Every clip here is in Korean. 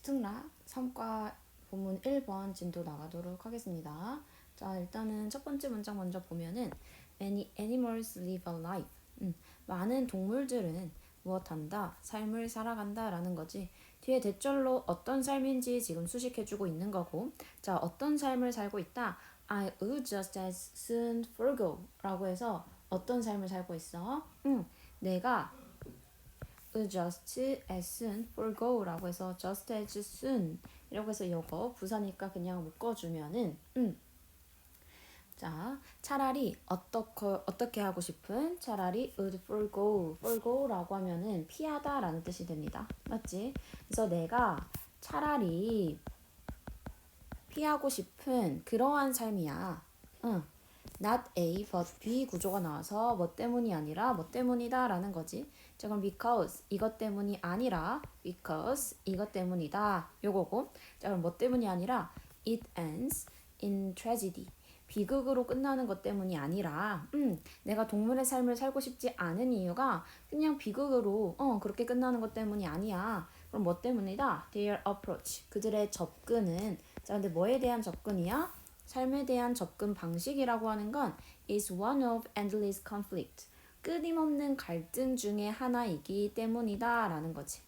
스특라 3과 본문 1번 진도 나가도록 하겠습니다. 자, 일단은 첫 번째 문장 먼저 보면은 Many animals live a life. 많은 동물들은 무엇한다? 삶을 살아간다 라는 거지. 뒤에 대절로 어떤 삶인지 지금 수식해주고 있는 거고, 자, 어떤 삶을 살고 있다? I would just as soon forgo 라고 해서 어떤 삶을 살고 있어? 내가 just as soon forgo 라고 해서 just as soon 이라고 해서 이거 부사니까 그냥 묶어주면은 자, 차라리 어떻게 하고 싶은? 차라리 would forgo 라고 하면은 피하다 라는 뜻이 됩니다. 맞지? 그래서 내가 차라리 피하고 싶은 그러한 삶이야. not A but B 구조가 나와서 뭐 때문이 아니라 뭐 때문이다 라는 거지. 자, 그럼 because 이것 때문이 아니라 because 이것 때문이다 요거고. 자, 그럼 뭐 때문이 아니라 it ends in tragedy 비극으로 끝나는 것 때문이 아니라 내가 동물의 삶을 살고 싶지 않은 이유가 그냥 비극으로 그렇게 끝나는 것 때문이 아니야. 그럼 뭐 때문이다? Their approach 그들의 접근은 자, 근데 뭐에 대한 접근이야? 삶에 대한 접근 방식이라고 하는 건 is one of endless conflict. 끊임없는 갈등 중에 하나이기 때문이다 라는 거지.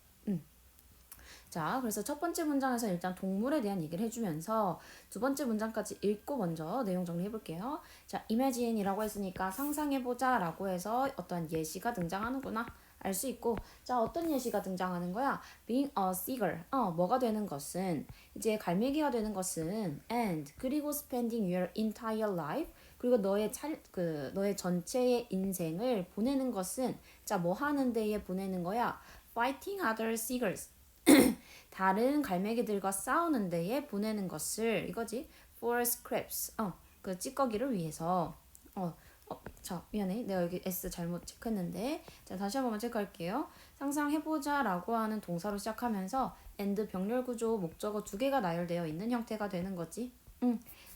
자, 그래서 첫 번째 문장에서 일단 동물에 대한 얘기를 해주면서 두 번째 문장까지 읽고 먼저 내용 정리해볼게요. 자, imagine이라고 했으니까 상상해보자 라고 해서 어떤 예시가 등장하는구나. 알 수 있고, 자, 어떤 예시가 등장하는 거야? Being a seagull, 뭐가 되는 것은, 이제 갈매기가 되는 것은, and, 그리고 spending your entire life, 그리고 너의 전체의 인생을 보내는 것은, 자, 뭐 하는 데에 보내는 거야? Fighting other seagulls. 다른 갈매기들과 싸우는 데에 보내는 것을, 이거지? For scraps, 그 찌꺼기를 위해서, 자, 미안해. 내가 여기 S 잘못 체크했는데. 자, 다시 한 번만 체크할게요. 상상해보자 라고 하는 동사로 시작하면서 and 병렬 구조 목적어 두 개가 나열되어 있는 형태가 되는 거지.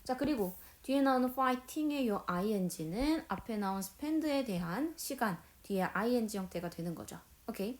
자, 그리고 뒤에 나오는 fighting의 요 ing는 앞에 나온 spend에 대한 시간 뒤에 ing 형태가 되는 거죠. 오케이.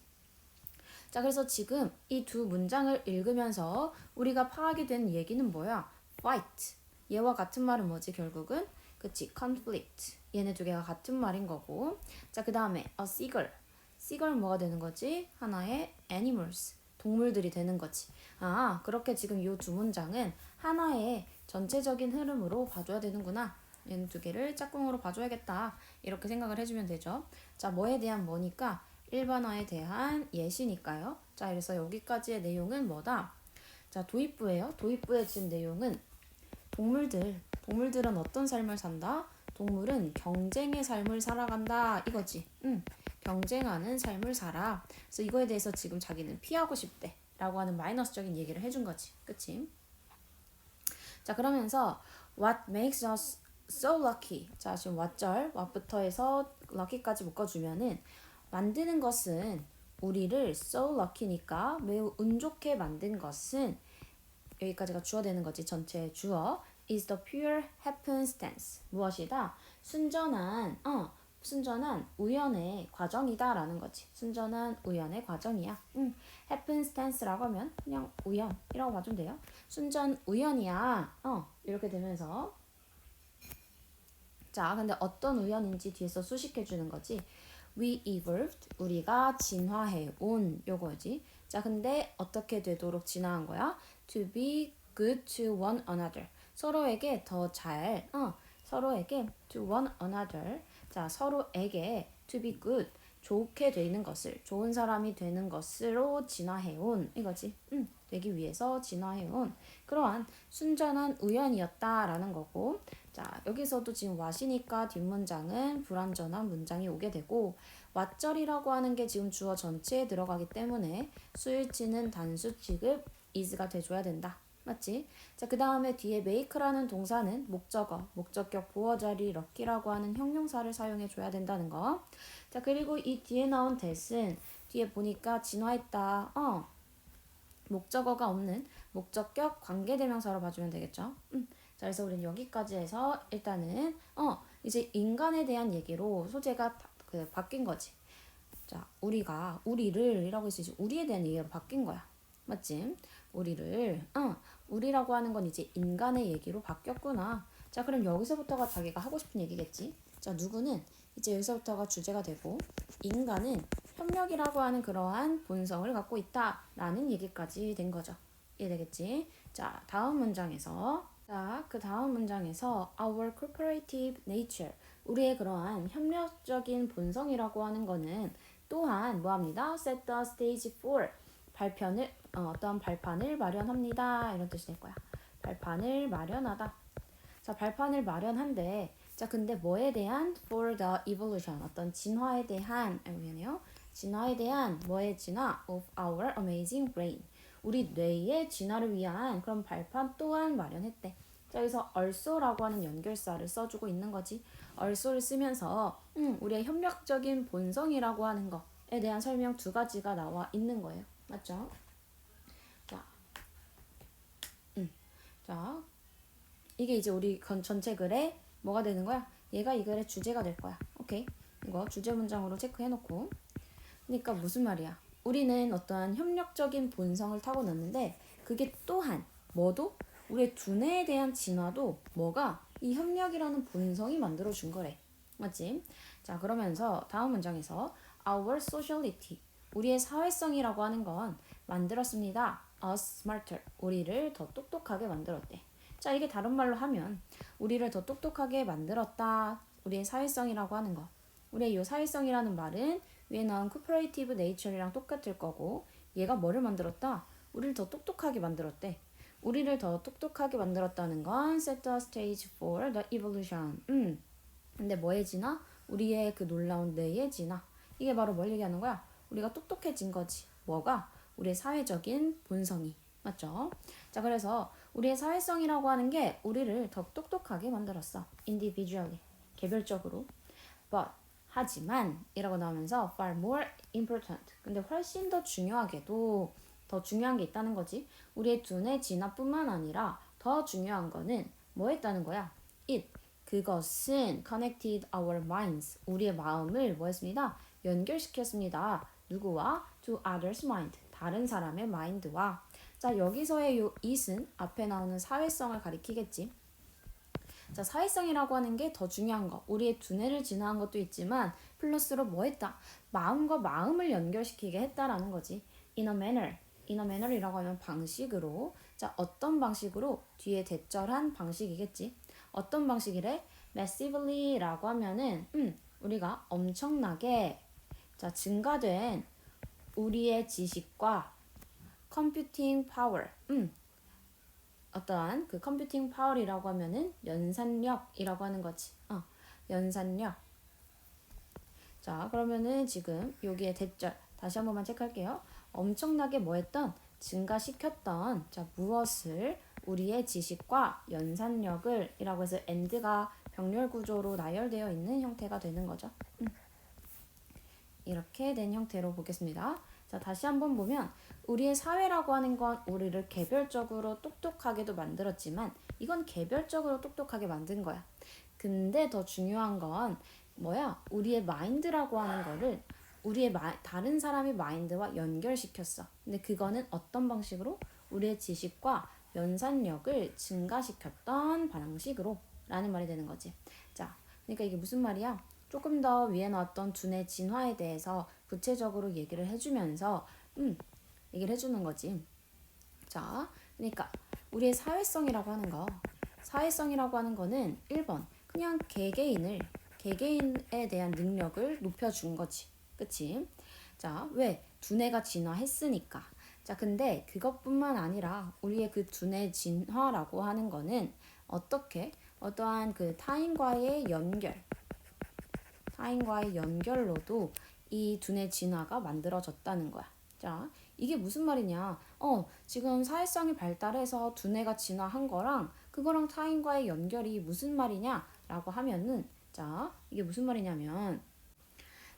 자, 그래서 지금 이 두 문장을 읽으면서 우리가 파악이 된 얘기는 뭐야? fight. 얘와 같은 말은 뭐지 결국은? 그치, conflict. 얘네 두 개가 같은 말인 거고. 자, 그 다음에 a seagull. seagull 뭐가 되는 거지? 하나의 animals. 동물들이 되는 거지. 아, 그렇게 지금 이 두 문장은 하나의 전체적인 흐름으로 봐줘야 되는구나. 얘는 두 개를 짝꿍으로 봐줘야겠다. 이렇게 생각을 해주면 되죠. 자, 뭐에 대한 뭐니까? 일반화에 대한 예시니까요. 자, 그래서 여기까지의 내용은 뭐다? 자, 도입부예요. 도입부의 지금 내용은 동물들은 어떤 삶을 산다? 동물은 경쟁의 삶을 살아간다 이거지. 경쟁하는 삶을 살아. 그래서 이거에 대해서 지금 자기는 피하고 싶대 라고 하는 마이너스적인 얘기를 해준 거지. 그치? 자, 그러면서 What makes us so lucky? 자, 지금 what부터 해서 lucky까지 묶어주면은 만드는 것은 우리를 so lucky니까 매우 운 좋게 만든 것은 여기까지가 주어 되는 거지. 전체 주어 is the pure happenstance. 무엇이다? 순전한 우연의 과정이다 라는 거지. 순전한 우연의 과정이야. happenstance라고 하면 그냥 우연이라고 봐주면 돼요. 순전 우연이야. 이렇게 되면서 자, 근데 어떤 우연인지 뒤에서 수식해주는 거지. We evolved, 우리가 진화해온 요거지. 자, 근데 어떻게 되도록 진화한 거야? To be good to one another. 서로에게 서로에게 to one another. 자, 서로에게 to be good, 좋게 되는 것을, 좋은 사람이 되는 것으로 진화해온 이거지. 되기 위해서 진화해온 그러한 순전한 우연이었다라는 거고. 자, 여기서도 지금 what이니까 뒷문장은 불완전한 문장이 오게 되고 what절이라고 하는 게 지금 주어 전체에 들어가기 때문에 수일치는 단수 취급 is가 돼줘야 된다. 맞지? 자, 그 다음에 뒤에 make라는 동사는 목적격 보어자리 lucky라고 하는 형용사를 사용해줘야 된다는 거. 자, 그리고 이 뒤에 나온 that은 뒤에 보니까 진화했다. 목적어가 없는 목적격 관계대명사로 봐주면 되겠죠. 자, 그래서 우리는 여기까지 해서 일단은 이제 인간에 대한 얘기로 소재가 바뀐 거지. 자, 우리를 이라고 했으지 우리에 대한 얘기로 바뀐 거야. 맞지? 우리라고 하는 건 이제 인간의 얘기로 바뀌었구나. 자, 그럼 여기서부터가 자기가 하고 싶은 얘기겠지. 자, 누구는 이제 여기서부터가 주제가 되고 인간은 협력이라고 하는 그러한 본성을 갖고 있다라는 얘기까지 된 거죠. 이해되겠지? 자, 그 다음 문장에서 our cooperative nature, 우리의 그러한 협력적인 본성이라고 하는 거는 또한 뭐합니다? set the stage for, 어떤 발판을 마련합니다. 이런 뜻이 될 거야. 발판을 마련하다. 자, 발판을 마련한데, 자, 근데 뭐에 대한? for the evolution, 어떤 진화에 대한, 미안해요. 진화에 대한 뭐의 진화? of our amazing brain, 우리 뇌의 진화를 위한 그런 발판 또한 마련했대. 자, 여기서 also라고 하는 연결사를 써주고 있는 거지. also를 쓰면서 우리의 협력적인 본성이라고 하는 것에 대한 설명 두 가지가 나와 있는 거예요. 맞죠? 자, 자, 이게 이제 우리 전체 글에 뭐가 되는 거야? 얘가 이 글의 주제가 될 거야. 오케이. 이거 주제 문장으로 체크해놓고. 그러니까 무슨 말이야? 우리는 어떠한 협력적인 본성을 타고났는데 그게 또한 뭐도? 우리의 두뇌에 대한 진화도 뭐가? 이 협력이라는 본성이 만들어준 거래. 맞지? 자, 그러면서 다음 문장에서 our sociality, 우리의 사회성이라고 하는 건 만들었습니다. us smarter, 우리를 더 똑똑하게 만들었대. 자, 이게 다른 말로 하면 우리를 더 똑똑하게 만들었다. 우리의 사회성이라고 하는 거. 우리의 이 사회성이라는 말은 위에 나온 cooperative nature이랑 똑같을 거고, 얘가 뭐를 만들었다? 우리를 더 똑똑하게 만들었대. 우리를 더 똑똑하게 만들었다는 건 set the stage for the evolution. 근데 뭐의 진화? 우리의 그 놀라운 뇌의 진화. 이게 바로 뭘 얘기하는 거야? 우리가 똑똑해진 거지. 뭐가? 우리의 사회적인 본성이. 맞죠? 자, 그래서 우리의 사회성이라고 하는 게 우리를 더 똑똑하게 만들었어. individually, 개별적으로. but, 하지만 이라고 나오면서 far more important, 근데 훨씬 더 중요하게도 더 중요한 게 있다는 거지. 우리의 두뇌 진화뿐만 아니라 더 중요한 거는 뭐 했다는 거야? 그것은 connected our minds, 우리의 마음을 뭐 했습니다? 연결시켰습니다. 누구와? to others mind, 다른 사람의 마인드와. 자, 여기서의 요 it은 앞에 나오는 사회성을 가리키겠지. 자, 사회성이라고 하는 게 더 중요한 거. 우리의 두뇌를 진화한 것도 있지만 플러스로 뭐 했다? 마음과 마음을 연결시키게 했다라는 거지. in a manner. in a manner이라고 하면 방식으로. 자, 어떤 방식으로? 뒤에 대절한 방식이겠지. 어떤 방식이래? massively라고 하면은 우리가 엄청나게 자, 증가된 우리의 지식과 컴퓨팅 파워. 어떠한 그 컴퓨팅 파워이라고 하면은 연산력이라고 하는 거지. 연산력. 자, 그러면은 지금 여기에 대절 다시 한 번만 체크할게요. 엄청나게 뭐 했던? 증가시켰던. 자, 무엇을? 우리의 지식과 연산력을 이라고 해서 and가 병렬 구조로 나열되어 있는 형태가 되는 거죠. 이렇게 된 형태로 보겠습니다. 자, 다시 한번 보면 우리의 사회라고 하는 건 우리를 개별적으로 똑똑하게도 만들었지만 이건 개별적으로 똑똑하게 만든 거야. 근데 더 중요한 건 뭐야? 우리의 마인드라고 하는 거를 우리의 다른 사람의 마인드와 연결시켰어. 근데 그거는 어떤 방식으로? 우리의 지식과 연산력을 증가시켰던 방식으로 라는 말이 되는 거지. 자, 그러니까 이게 무슨 말이야? 조금 더 위에 나왔던 두뇌 진화에 대해서 구체적으로 얘기를 해주면서 얘기를 해주는 거지. 자, 그러니까 우리의 사회성이라고 하는 거는 1번 그냥 개개인에 대한 능력을 높여준 거지. 그치? 자, 왜? 두뇌가 진화했으니까. 자, 근데 그것뿐만 아니라 우리의 그 두뇌 진화라고 하는 거는 어떻게? 어떠한 그 타인과의 연결로도 이 두뇌 진화가 만들어졌다는 거야. 자, 이게 무슨 말이냐? 지금 사회성이 발달해서 두뇌가 진화한 거랑 그거랑 타인과의 연결이 무슨 말이냐? 라고 하면은 자, 이게 무슨 말이냐면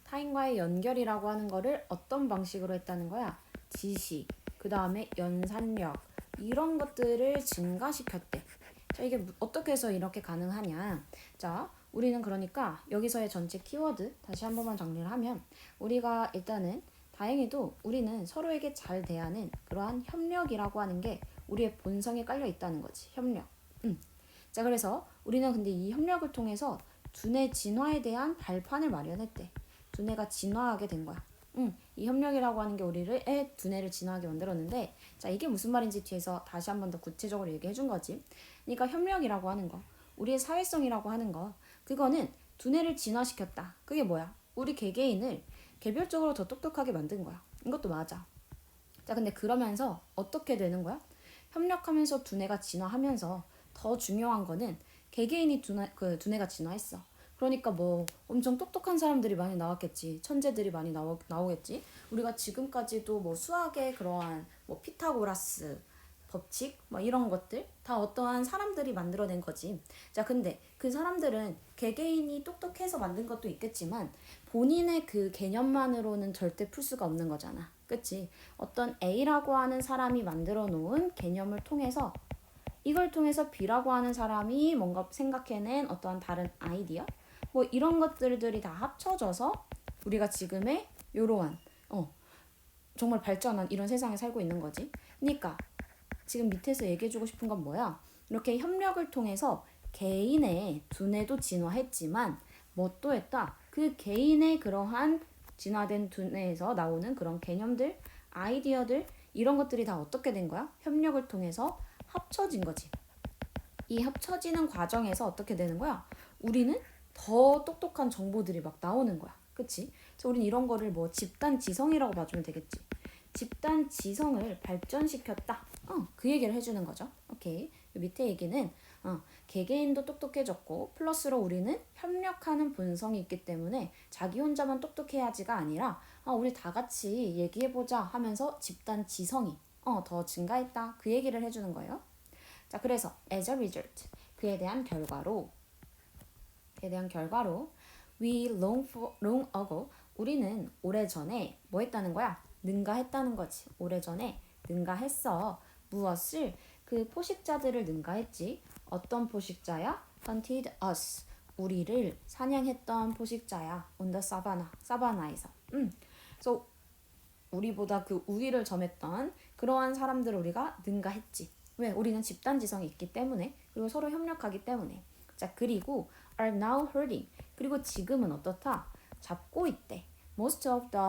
타인과의 연결이라고 하는 거를 어떤 방식으로 했다는 거야? 지식, 그 다음에 연산력 이런 것들을 증가시켰대. 자, 이게 어떻게 해서 이렇게 가능하냐? 자, 우리는 그러니까 여기서의 전체 키워드 다시 한 번만 정리를 하면 우리가 일단은 다행히도 우리는 서로에게 잘 대하는 그러한 협력이라고 하는 게 우리의 본성에 깔려 있다는 거지. 협력. 자, 그래서 우리는 근데 이 협력을 통해서 두뇌 진화에 대한 발판을 마련했대. 두뇌가 진화하게 된 거야. 이 협력이라고 하는 게 우리를 두뇌를 진화하게 만들었는데, 자, 이게 무슨 말인지 뒤에서 다시 한 번 더 구체적으로 얘기해 준 거지. 그러니까 협력이라고 하는 거, 우리의 사회성이라고 하는 거, 그거는 두뇌를 진화시켰다. 그게 뭐야? 우리 개개인을 개별적으로 더 똑똑하게 만든 거야. 이것도 맞아. 자, 근데 그러면서 어떻게 되는 거야? 협력하면서 두뇌가 진화하면서 더 중요한 거는 개개인이 두뇌가 진화했어. 그러니까 뭐 엄청 똑똑한 사람들이 많이 나왔겠지. 천재들이 많이 나오겠지. 우리가 지금까지도 뭐 수학의 그러한 뭐 피타고라스 법칙 뭐 이런 것들 다 어떠한 사람들이 만들어낸 거지. 자, 근데 그 사람들은 개개인이 똑똑해서 만든 것도 있겠지만 본인의 그 개념만으로는 절대 풀 수가 없는 거잖아. 그치? 어떤 A라고 하는 사람이 만들어 놓은 개념을 통해서 이걸 통해서 B라고 하는 사람이 뭔가 생각해낸 어떠한 다른 아이디어 뭐 이런 것들이 다 합쳐져서 우리가 지금의 이러한 정말 발전한 이런 세상에 살고 있는 거지. 그러니까 지금 밑에서 얘기해주고 싶은 건 뭐야? 이렇게 협력을 통해서 개인의 두뇌도 진화했지만 뭐 또 했다? 그 개인의 그러한 진화된 두뇌에서 나오는 그런 개념들, 아이디어들 이런 것들이 다 어떻게 된 거야? 협력을 통해서 합쳐진 거지. 이 합쳐지는 과정에서 어떻게 되는 거야? 우리는 더 똑똑한 정보들이 막 나오는 거야. 그치? 그래서 우린 이런 거를 뭐 집단 지성이라고 봐주면 되겠지. 집단 지성을 발전시켰다. 그 얘기를 해주는 거죠. 오케이. 밑에 얘기는 개개인도 똑똑해졌고 플러스로 우리는 협력하는 본성이 있기 때문에 자기 혼자만 똑똑해야지가 아니라 우리 다 같이 얘기해보자 하면서 집단 지성이 더 증가했다. 그 얘기를 해주는 거예요. 자, 그래서 as a result 그에 대한 결과로 we long ago 우리는 오래전에 뭐 했다는 거야? 능가했다는 거지. 오래전에 능가했어. 무엇을? 그 포식자들을 능가했지. 어떤 포식자야? hunted us. 우리를 사냥했던 포식자야. on the savannah. 사바나에서. 그래서 우리보다 그 우위를 점했던 그러한 사람들을 우리가 능가했지. 왜? 우리는 집단 지성이 있기 때문에 그리고 서로 협력하기 때문에. 자, 그리고 are now herding. 그리고 지금은 어떻다? 잡고 있대. Most of the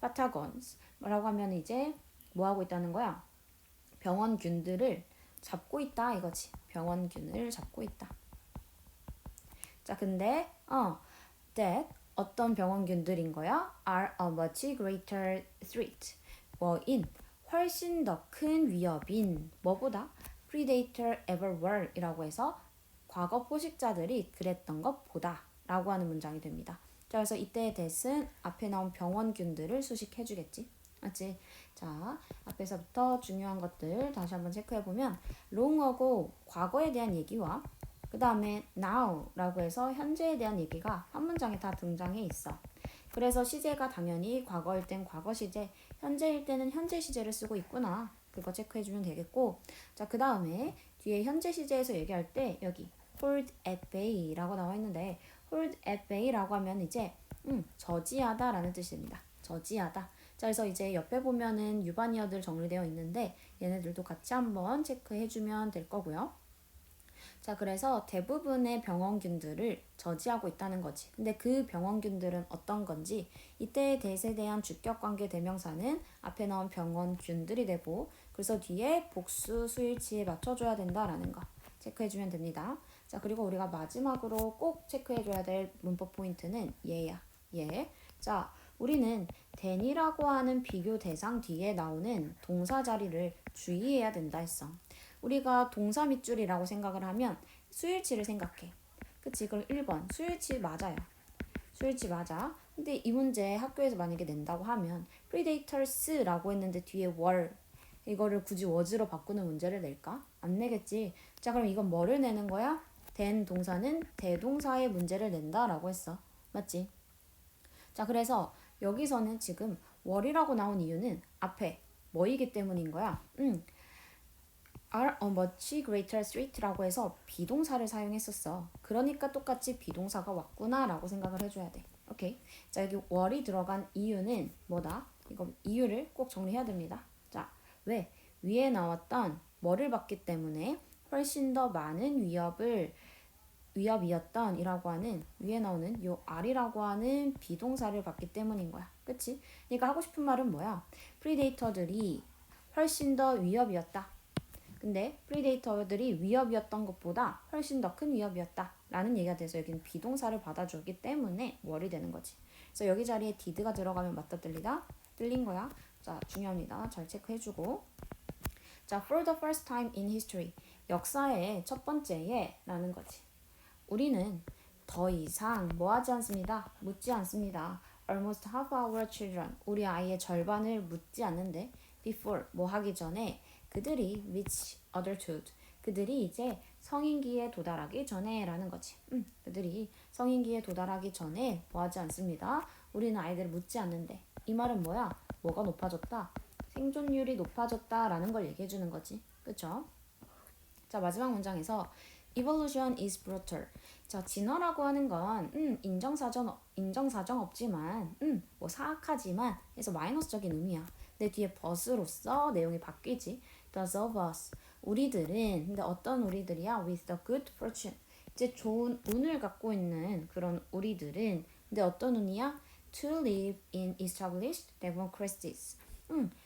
patagons 뭐라고 하면 이제 뭐 하고 있다는 거야? 병원균들을 잡고 있다 이거지. 병원균을 잡고 있다. 자, 근데 that 어떤 병원균들인 거야? are a much greater threat. 뭐인 훨씬 더 큰 위협인 뭐보다 predator ever were 이라고 해서 과거 포식자들이 그랬던 것보다 라고 하는 문장이 됩니다. 자, 그래서 이때의 that은 앞에 나온 병원균들을 수식해 주겠지. 맞지? 자, 앞에서부터 중요한 것들 다시 한번 체크해보면 long ago 과거에 대한 얘기와 그 다음에 now라고 해서 현재에 대한 얘기가 한 문장에 다 등장해 있어. 그래서 시제가 당연히 과거일 땐 과거 시제, 현재일 때는 현재 시제를 쓰고 있구나. 그거 체크해주면 되겠고, 자, 그 다음에 뒤에 현재 시제에서 얘기할 때 여기 hold at bay라고 나와 있는데 hold at bay라고 하면 이제 저지하다 라는 뜻입니다. 저지하다. 자, 그래서 이제 옆에 보면은 유반이어들 정리되어 있는데 얘네들도 같이 한번 체크해주면 될 거고요. 자, 그래서 대부분의 병원균들을 저지하고 있다는 거지. 근데 그 병원균들은 어떤 건지 이때의 대세에 대한 주격관계 대명사는 앞에 나온 병원균들이 되고 그래서 뒤에 복수 수일치에 맞춰줘야 된다라는 거 체크해주면 됩니다. 자, 그리고 우리가 마지막으로 꼭 체크해줘야 될 문법 포인트는 얘야. 얘. 자, 우리는 than이라고 하는 비교 대상 뒤에 나오는 동사 자리를 주의해야 된다 했어. 우리가 동사 밑줄이라고 생각을 하면 수일치를 생각해. 그치? 그럼 1번 수일치 맞아요. 수일치 맞아. 근데 이 문제 학교에서 만약에 낸다고 하면 predators라고 했는데 뒤에 were 이거를 굳이 was로 바꾸는 문제를 낼까? 안 내겠지. 자, 그럼 이건 뭐를 내는 거야? then 동사는 대동사의 문제를 낸다라고 했어. 맞지? 자, 그래서 여기서는 지금 were이라고 나온 이유는 앞에 뭐이기 때문인 거야? are a much greater threat라고 해서 비동사를 사용했었어. 그러니까 똑같이 비동사가 왔구나 라고 생각을 해줘야 돼. 오케이. 자, 여기 were이 들어간 이유는 뭐다? 이거 이유를 꼭 정리해야 됩니다. 자, 왜? 위에 나왔던 뭐를 봤기 때문에 훨씬 더 많은 위협이었던 이라고 하는 위에 나오는 요 R이라고 하는 비동사를 봤기 때문인 거야. 그치? 그러니까 하고 싶은 말은 뭐야? 프리데이터들이 훨씬 더 위협이었다. 근데 프리데이터들이 위협이었던 것보다 훨씬 더 큰 위협이었다 라는 얘기가 돼서 여기는 비동사를 받아주기 때문에 뭐이 되는 거지. 그래서 여기 자리에 did가 들어가면 맞다 틀리다? 틀린 거야. 자, 중요합니다. 잘 체크해주고. 자, for the first time in history. 역사의 첫 번째에 라는 거지. 우리는 더 이상 뭐 하지 않습니다. 묻지 않습니다. Almost half our children. 우리 아이의 절반을 묻지 않는데 before 뭐 하기 전에 그들이 reach adulthood. 그들이 이제 성인기에 도달하기 전에 라는 거지. 그들이 성인기에 도달하기 전에 뭐 하지 않습니다. 우리는 아이들을 묻지 않는데. 이 말은 뭐야? 뭐가 높아졌다? 생존율이 높아졌다라는 걸 얘기해 주는 거지. 그쵸? 자, 마지막 문장에서 evolution is brutal. 자, 진화라고 하는 건 인정사정 없지만 뭐 사악하지만 해서 마이너스적인 의미야. 근데 뒤에 bus로서 내용이 바뀌지. Those of us. 우리들은 근데 어떤 우리들이야? With the good fortune. 이제 좋은 운을 갖고 있는 그런 우리들은 근데 어떤 운이야? To live in established democracies.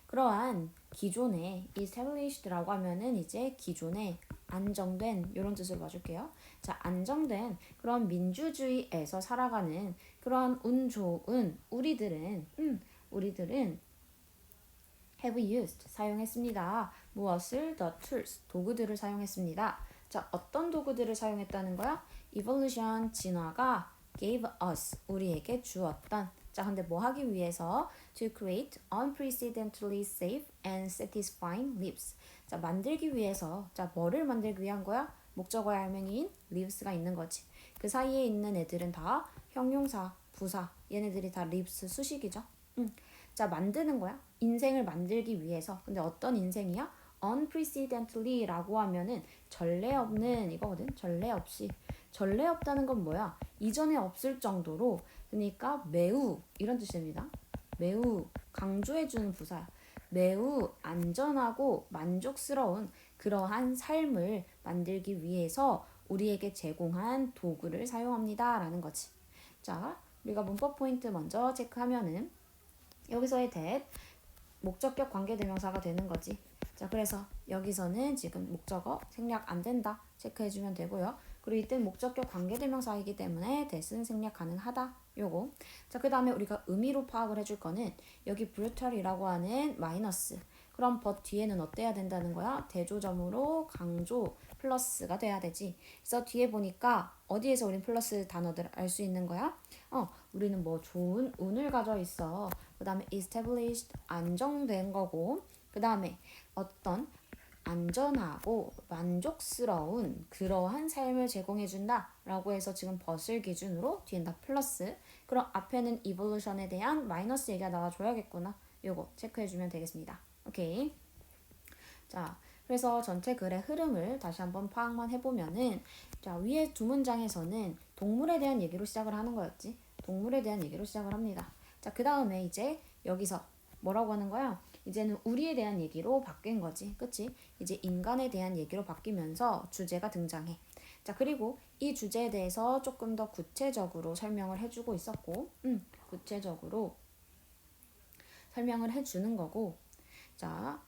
그러한 기존의 established라고 하면은 이제 기존의 안정된 이런 뜻으로 봐줄게요. 자, 안정된 그런 민주주의에서 살아가는 그런 운 좋은 우리들은 have used 사용했습니다. 무엇을? The tools 도구들을 사용했습니다. 자, 어떤 도구들을 사용했다는 거야? evolution 진화가 gave us 우리에게 주었던 자, 근데 뭐 하기 위해서? To create unprecedentedly safe and satisfying lives. 자, 만들기 위해서 자, 뭐를 만들기 위한 거야? 목적어의 할명인 lives가 있는 거지. 그 사이에 있는 애들은 다 형용사, 부사. 얘네들이 다 lives 수식이죠. 자, 만드는 거야. 인생을 만들기 위해서. 근데 어떤 인생이야? unprecedentedly라고 하면은 전례 없는 이거거든. 전례 없이. 전례 없다는 건 뭐야? 이전에 없을 정도로 그러니까 매우 이런 뜻입니다. 매우 강조해주는 부사야. 매우 안전하고 만족스러운 그러한 삶을 만들기 위해서 우리에게 제공한 도구를 사용합니다. 라는 거지. 자, 우리가 문법 포인트 먼저 체크하면은 여기서의 that 목적격 관계대명사가 되는 거지. 자, 그래서 여기서는 지금 목적어 생략 안 된다 체크해주면 되고요. 그리고 이때 목적격 관계대명사이기 때문에 that은 생략 가능하다. 요거. 자, 그 다음에 우리가 의미로 파악을 해줄 거는 여기 brutal이라고 하는 마이너스. 그럼 but 뒤에는 어때야 된다는 거야? 대조점으로 강조 플러스가 돼야 되지. 그래서 뒤에 보니까 어디에서 우린 플러스 단어들 알 수 있는 거야? 우리는 뭐 좋은 운을 가져 있어. 그 다음에 established 안정된 거고 그 다음에 어떤 안전하고 만족스러운 그러한 삶을 제공해준다 라고 해서 지금 벗을 기준으로 뒤엔 다 플러스 그럼 앞에는 evolution에 대한 마이너스 얘기가 나와줘야겠구나. 요거 체크해주면 되겠습니다. 오케이. 자, 그래서 전체 글의 흐름을 다시 한번 파악만 해보면은 자, 위에 두 문장에서는 동물에 대한 얘기로 시작을 하는 거였지. 동물에 대한 얘기로 시작을 합니다. 자, 그 다음에 이제 여기서 뭐라고 하는 거야? 이제는 우리에 대한 얘기로 바뀐 거지. 그치? 이제 인간에 대한 얘기로 바뀌면서 주제가 등장해. 자, 그리고 이 주제에 대해서 조금 더 구체적으로 설명을 해주고 있었고, 구체적으로 설명을 해주는 거고, 자,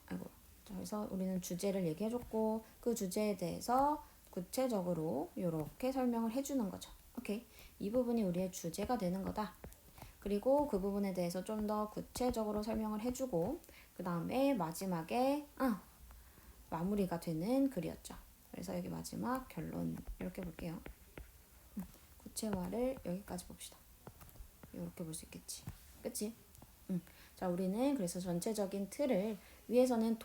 그래서 우리는 주제를 얘기해줬고, 그 주제에 대해서 구체적으로 이렇게 설명을 해주는 거죠. 오케이. 이 부분이 우리의 주제가 되는 거다. 그리고 그 부분에 대해서 좀 더 구체적으로 설명을 해주고 그 다음에 마지막에 마무리가 되는 글이었죠. 그래서 여기 마지막 결론 이렇게 볼게요. 구체화를 여기까지 봅시다. 이렇게 볼 수 있겠지. 그치? 자, 우리는 그래서 전체적인 틀을 위에서는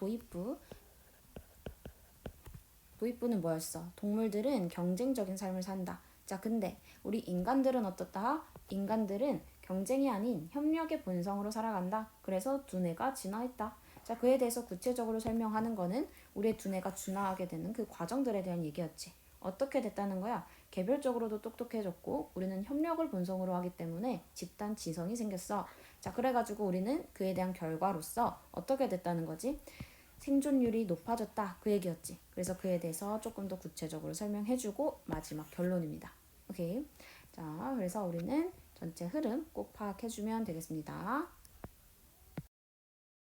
도입부는 뭐였어? 동물들은 경쟁적인 삶을 산다. 자, 근데 우리 인간들은 어떻다? 인간들은 경쟁이 아닌 협력의 본성으로 살아간다. 그래서 두뇌가 진화했다. 자, 그에 대해서 구체적으로 설명하는 거는 우리의 두뇌가 진화하게 되는 그 과정들에 대한 얘기였지. 어떻게 됐다는 거야? 개별적으로도 똑똑해졌고 우리는 협력을 본성으로 하기 때문에 집단 지성이 생겼어. 자, 그래가지고 우리는 그에 대한 결과로서 어떻게 됐다는 거지? 생존율이 높아졌다. 그 얘기였지. 그래서 그에 대해서 조금 더 구체적으로 설명해주고 마지막 결론입니다. 오케이. 자, 그래서 우리는 전체 흐름 꼭 파악해주면 되겠습니다.